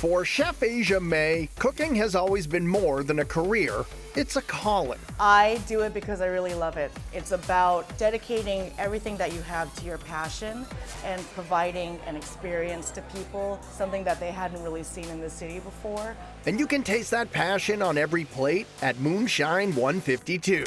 For Chef Asia Mei, cooking has always been more than a career. It's a calling. I do it because I really love it. It's about dedicating everything that you have to your passion and providing an experience to people, something that they hadn't really seen in the city before. And you can taste that passion on every plate at Moonshine 152.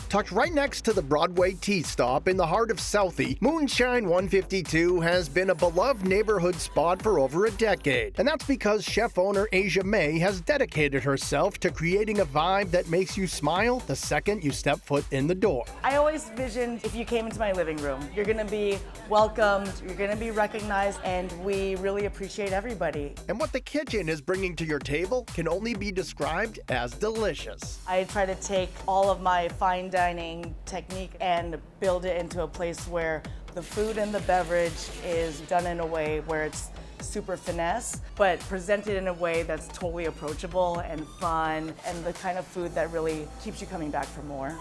Tucked right next to the Broadway T stop in the heart of Southie, Moonshine 152 has been a beloved neighborhood spot for over a decade. And that's because chef-owner Asia Mei has dedicated herself to creating a vibe that makes you smile the second you step foot in the door. I always visioned if you came into my living room, you're gonna be welcomed, you're gonna be recognized, and we really appreciate everybody. And what the kitchen is bringing to your table can only be described as delicious. I try to take all of my fine dining technique and build it into a place where the food and the beverage is done in a way where it's super finesse, but presented in a way that's totally approachable and fun, and the kind of food that really keeps you coming back for more.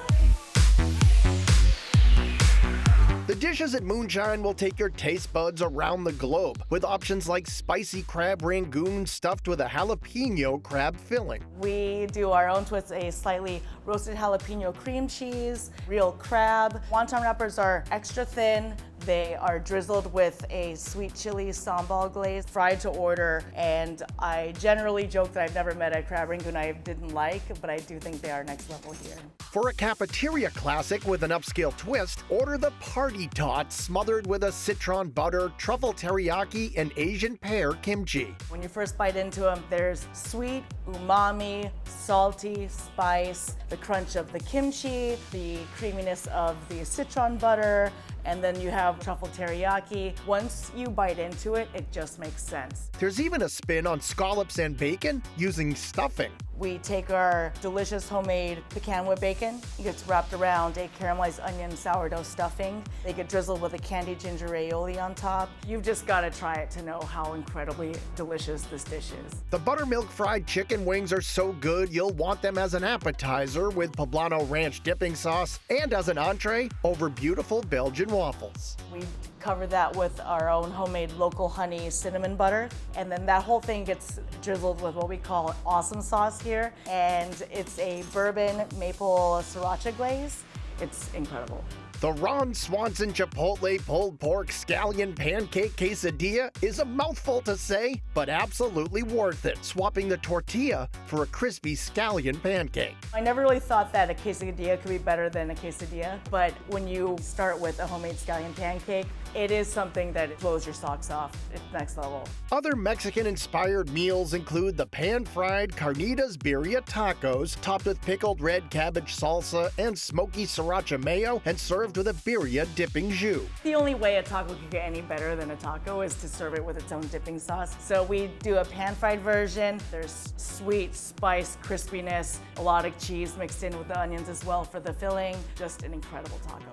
The dishes at Moonshine will take your taste buds around the globe, with options like spicy crab rangoon stuffed with a jalapeno crab filling. We do our own twist, a slightly roasted jalapeno cream cheese, real crab. Wonton wrappers are extra thin. They are drizzled with a sweet chili sambal glaze, fried to order, and I generally joke that I've never met a crab rangoon I didn't like, but I do think they are next level here. For a cafeteria classic with an upscale twist, order the Party Tot smothered with a citron butter, truffle teriyaki, and Asian pear kimchi. When you first bite into them, there's sweet, umami, salty, spice, the crunch of the kimchi, the creaminess of the citron butter, and then you have truffle teriyaki. Once you bite into it, it just makes sense. There's even a spin on scallops and bacon using stuffing. We take our delicious homemade pecan whip bacon. It gets wrapped around a caramelized onion sourdough stuffing. They get drizzled with a candied ginger aioli on top. You've just got to try it to know how incredibly delicious this dish is. The buttermilk fried chicken wings are so good you'll want them as an appetizer with poblano ranch dipping sauce and as an entree over beautiful Belgian waffles. We cover that with our own homemade local honey cinnamon butter, and then that whole thing gets drizzled with what we call awesome sauce here, and it's a bourbon maple sriracha glaze. It's incredible. The Ron Swanson Chipotle pulled pork scallion pancake quesadilla is a mouthful to say, but absolutely worth it, swapping the tortilla for a crispy scallion pancake. I never really thought that a quesadilla could be better than a quesadilla, but when you start with a homemade scallion pancake, it is something that blows your socks off. It's next level. Other Mexican-inspired meals include the pan-fried carnitas birria tacos, topped with pickled red cabbage salsa and smoky sriracha mayo, and served with a birria dipping jus. The only way a taco could get any better than a taco is to serve it with its own dipping sauce. So we do a pan-fried version. There's sweet, spice, crispiness, a lot of cheese mixed in with the onions as well for the filling. Just an incredible taco.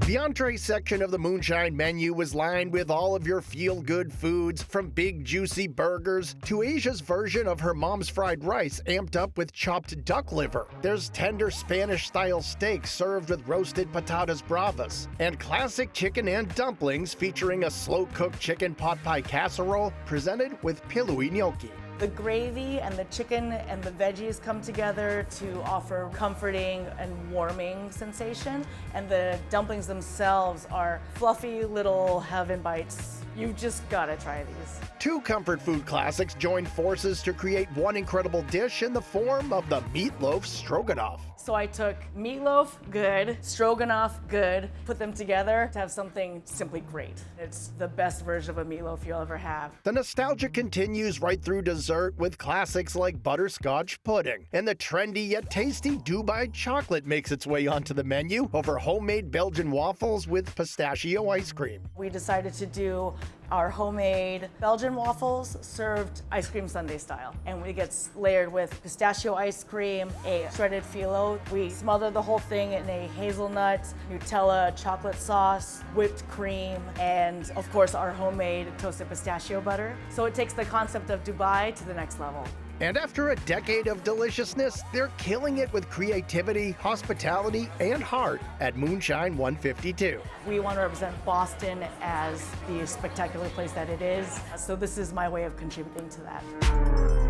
The entree section of the Moonshine menu is lined with all of your feel-good foods, from big juicy burgers to Asia's version of her mom's fried rice amped up with chopped duck liver. There's tender Spanish-style steaks served with roasted patatas bravas, and classic chicken and dumplings featuring a slow-cooked chicken pot pie casserole presented with pilui gnocchi. The gravy and the chicken and the veggies come together to offer comforting and warming sensation, and the dumplings themselves are fluffy little heaven bites. You've just got to try these. Two comfort food classics joined forces to create one incredible dish in the form of the meatloaf stroganoff. So I took meatloaf, good, stroganoff, good, put them together to have something simply great. It's the best version of a meatloaf you'll ever have. The nostalgia continues right through dessert with classics like butterscotch pudding. And the trendy yet tasty Dubai chocolate makes its way onto the menu over homemade Belgian waffles with pistachio ice cream. We decided to do our homemade Belgian waffles served ice cream sundae style. And it gets layered with pistachio ice cream, a shredded phyllo. We smother the whole thing in a hazelnut, Nutella chocolate sauce, whipped cream, and of course our homemade toasted pistachio butter. So it takes the concept of Dubai to the next level. And after a decade of deliciousness, they're killing it with creativity, hospitality, and heart at Moonshine 152. We want to represent Boston as the spectacular place that it is, so this is my way of contributing to that.